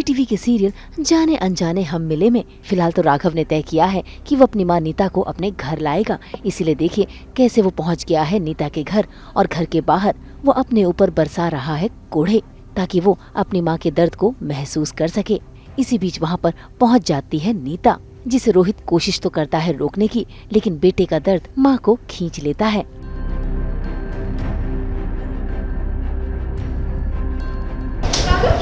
जी TV के serial जाने अनजाने हम मिले में फिलहाल तो राघव ने तय किया है कि वो अपनी माँ नीता को अपने घर लाएगा। इसीलिए देखिए कैसे वो पहुँच गया है नीता के घर और घर के बाहर वो अपने ऊपर बरसा रहा है कोढ़े ताकि वो अपनी माँ के दर्द को महसूस कर सके। इसी बीच वहाँ पर पहुँच जाती है नीता, जिसे रोहित कोशिश तो करता है रोकने की, लेकिन बेटे का दर्द माँ को खींच लेता है।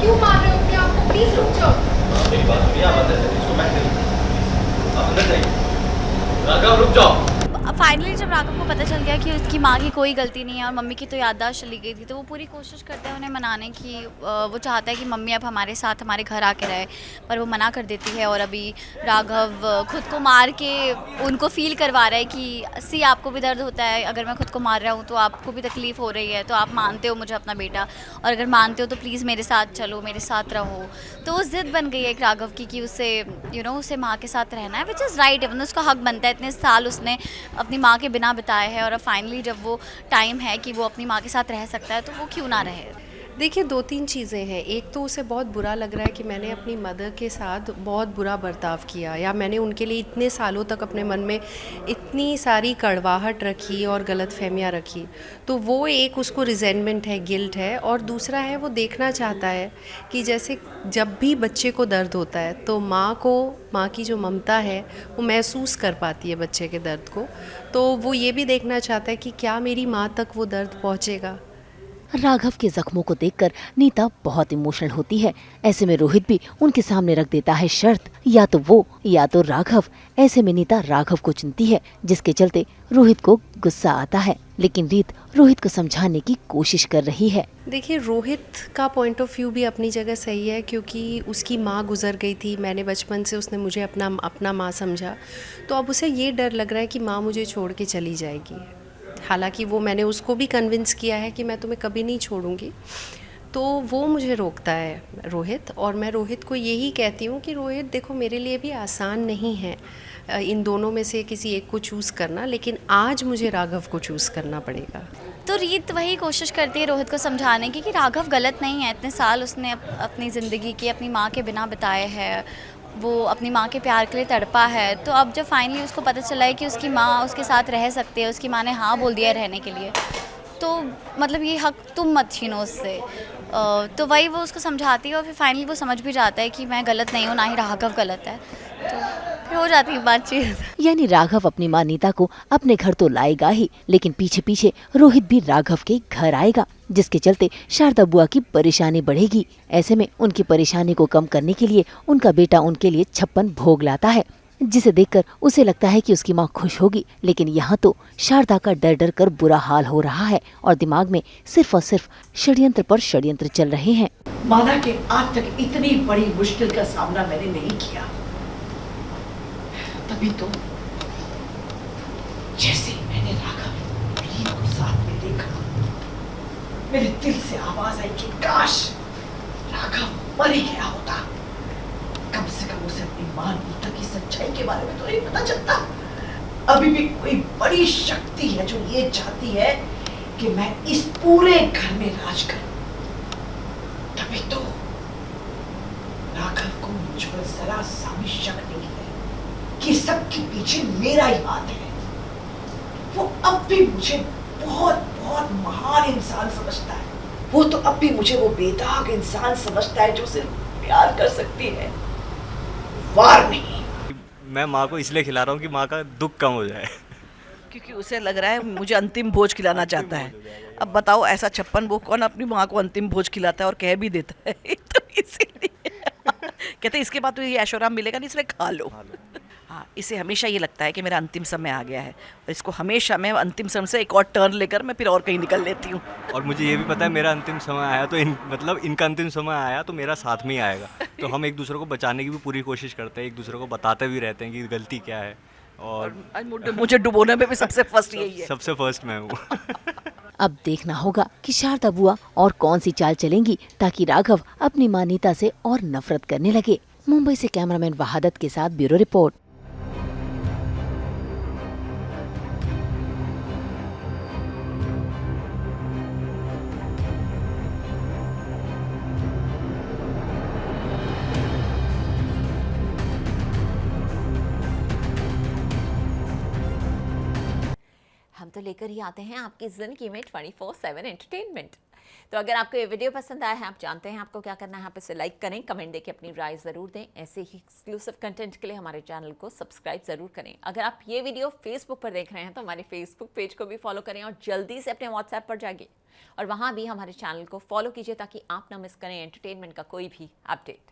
क्यों मार रहे हो अपने आप को? प्लीज रुक जाओ। मेरी बात सुनिए, आप अंदर चलिए, इसको बैठने दीजिए। आप अंदर जाइए। राघव रुक जाओ। फाइनली जब राघव को पता चल गया कि उसकी माँ की कोई गलती नहीं है और मम्मी की तो याददाश्त चली गई थी, तो वो पूरी कोशिश करते हैं उन्हें मनाने की। वो चाहता है कि मम्मी अब हमारे साथ हमारे घर आके रहे, पर वो मना कर देती है। और अभी राघव खुद को मार के उनको फील करवा रहा है कि सी आपको भी दर्द होता है, अगर मैं खुद को मार रहा हूँ तो आपको भी तकलीफ़ हो रही है, तो आप मानते हो मुझे अपना बेटा, और अगर मानते हो तो प्लीज़ मेरे साथ चलो, मेरे साथ रहो। तो वो ज़िद बन गई है एक राघव की कि उसे उसे माँ के साथ रहना है, विच इज़ राइट है, मतलब उसका हक बनता है। इतने साल उसने अपनी माँ के बिना बिताए हैं और अब फाइनली जब वो टाइम है कि वो अपनी माँ के साथ रह सकता है तो वो क्यों ना रहे। देखिए, 2-3 चीज़ें हैं। एक तो उसे बहुत बुरा लग रहा है कि मैंने अपनी मदर के साथ बहुत बुरा बर्ताव किया, या मैंने उनके लिए इतने सालों तक अपने मन में इतनी सारी कड़वाहट रखी और गलतफहमियां रखी। तो वो एक उसको रिजेंटमेंट है, गिल्ट है। और दूसरा है, वो देखना चाहता है कि जैसे जब भी बच्चे को दर्द होता है तो माँ की जो ममता है वो महसूस कर पाती है बच्चे के दर्द को। तो वो ये भी देखना चाहता है कि क्या मेरी माँ तक वो दर्द पहुँचेगा। राघव के जख्मों को देखकर नीता बहुत इमोशनल होती है। ऐसे में रोहित भी उनके सामने रख देता है शर्त, या तो वो या तो राघव। ऐसे में नीता राघव को चुनती है, जिसके चलते रोहित को गुस्सा आता है, लेकिन रीत रोहित को समझाने की कोशिश कर रही है। देखिए, रोहित का पॉइंट ऑफ व्यू भी अपनी जगह सही है, क्योंकि उसकी माँ गुजर गई थी। मैंने बचपन से उसने मुझे अपना माँ समझा, तो अब उसे ये डर लग रहा है कि माँ मुझे छोड़ के चली जाएगी। हालांकि वो मैंने उसको भी कन्विंस किया है कि मैं तुम्हें कभी नहीं छोड़ूंगी। तो वो मुझे रोकता है रोहित, और मैं रोहित को यही कहती हूँ कि रोहित देखो, मेरे लिए भी आसान नहीं है इन दोनों में से किसी एक को चूज़ करना, लेकिन आज मुझे राघव को चूज़ करना पड़ेगा। तो रीत वही कोशिश करती है रोहित को समझाने की कि राघव गलत नहीं है। इतने साल उसने अपनी ज़िंदगी की अपनी माँ के बिना बिताए हैं, वो अपनी माँ के प्यार के लिए तड़पा है। तो अब जब फाइनली उसको पता चला है कि उसकी माँ उसके साथ रह सकती है, उसकी माँ ने हाँ बोल दिया है रहने के लिए, तो मतलब ये हक तुम मत छीनो उससे। तो वही वो उसको समझाती है और फिर फाइनली वो समझ भी जाता है कि मैं गलत नहीं हूँ, ना ही राघव गलत है। तो फिर हो जाती है बातचीत। यानी राघव अपनी माँ नीता को अपने घर तो लाएगा ही, लेकिन पीछे पीछे रोहित भी राघव के घर आएगा, जिसके चलते शारदा बुआ की परेशानी बढ़ेगी। ऐसे में उनकी परेशानी को कम करने के लिए उनका बेटा उनके लिए 56 भोग लाता है, जिसे देखकर उसे लगता है कि उसकी माँ खुश होगी। लेकिन यहाँ तो शारदा का डर डर कर बुरा हाल हो रहा है और दिमाग में सिर्फ और सिर्फ षड्यंत्र पर षड्यंत्र चल रहे हैं। माना कि आज तक इतनी बड़ी मुश्किल का सामना मैंने नहीं किया, तभी तो जैसे मैंने राघव रीत को साथ में देखा, मेरे दिल से आवाज आई कि काश राघव मर ही गया होता। कम से कम उसे अपनी मां नीता की सच्चाई के बारे में तो नहीं पता चलता। अभी भी कोई बड़ी शक्ति है जो ये चाहती है कि मैं इस पूरे घर में राज करूं। तभी तो राघव को मुझ पर जरा सा भी शक नहीं है कि सबके पीछे मेरा ही हाथ है। वो अब भी मुझे बहुत बहुत महान इंसान समझता है। वो तो अब भी मुझे वो बेदाग इंसान समझता है जो सिर्फ प्यार कर सकती है, वार नहीं। मैं माँ को इसलिए खिला रहा हूँ कि माँ का दुख कम हो जाए, क्योंकि उसे लग रहा है मुझे अंतिम भोज खिलाना चाहता है। अब बताओ, ऐसा 56 भोग कौन अपनी माँ को अंतिम भोज खिलाता है और कह भी देता है। तो इसीलिए कहते हैं इसके बाद तो ये ऐशोराम मिलेगा नहीं, इसलिए खा लो। हाँ, इसे हमेशा ये लगता है कि मेरा अंतिम समय आ गया है, और इसको हमेशा मैं अंतिम समय से एक और टर्न लेकर मैं फिर और कहीं निकल लेती हूँ। और मुझे ये भी पता है मेरा अंतिम समय आया तो इनका अंतिम समय आया तो मेरा साथ में ही आएगा। तो हम एक दूसरे को बचाने की भी पूरी कोशिश करते हैं, एक दूसरे को बताते भी रहते हैं कि गलती क्या है। और मुझे डुबोने में भी सबसे फर्स्ट यही है। सबसे फर्स्ट मैं हूँ। अब देखना होगा कि शारदा बुआ और कौन सी चाल चलेंगी ताकि राघव अपनी मां नीता से और नफरत करने लगे। मुंबई से कैमरामैन वहादत के साथ ब्यूरो रिपोर्ट। तो लेकर ही आते हैं आपकी ज़िंदगी में 24/7 एंटरटेनमेंट। तो अगर आपको ये वीडियो पसंद आया है, आप जानते हैं आपको क्या करना है, आप इसे लाइक करें, कमेंट देके अपनी राय ज़रूर दें। ऐसे ही एक्सक्लूसिव कंटेंट के लिए हमारे चैनल को सब्सक्राइब ज़रूर करें। अगर आप ये वीडियो फेसबुक पर देख रहे हैं तो हमारे फेसबुक पेज को भी फॉलो करें और जल्दी से अपने व्हाट्सएप पर जाइए और वहाँ भी हमारे चैनल को फॉलो कीजिए ताकि आप ना मिस करें एंटरटेनमेंट का कोई भी अपडेट।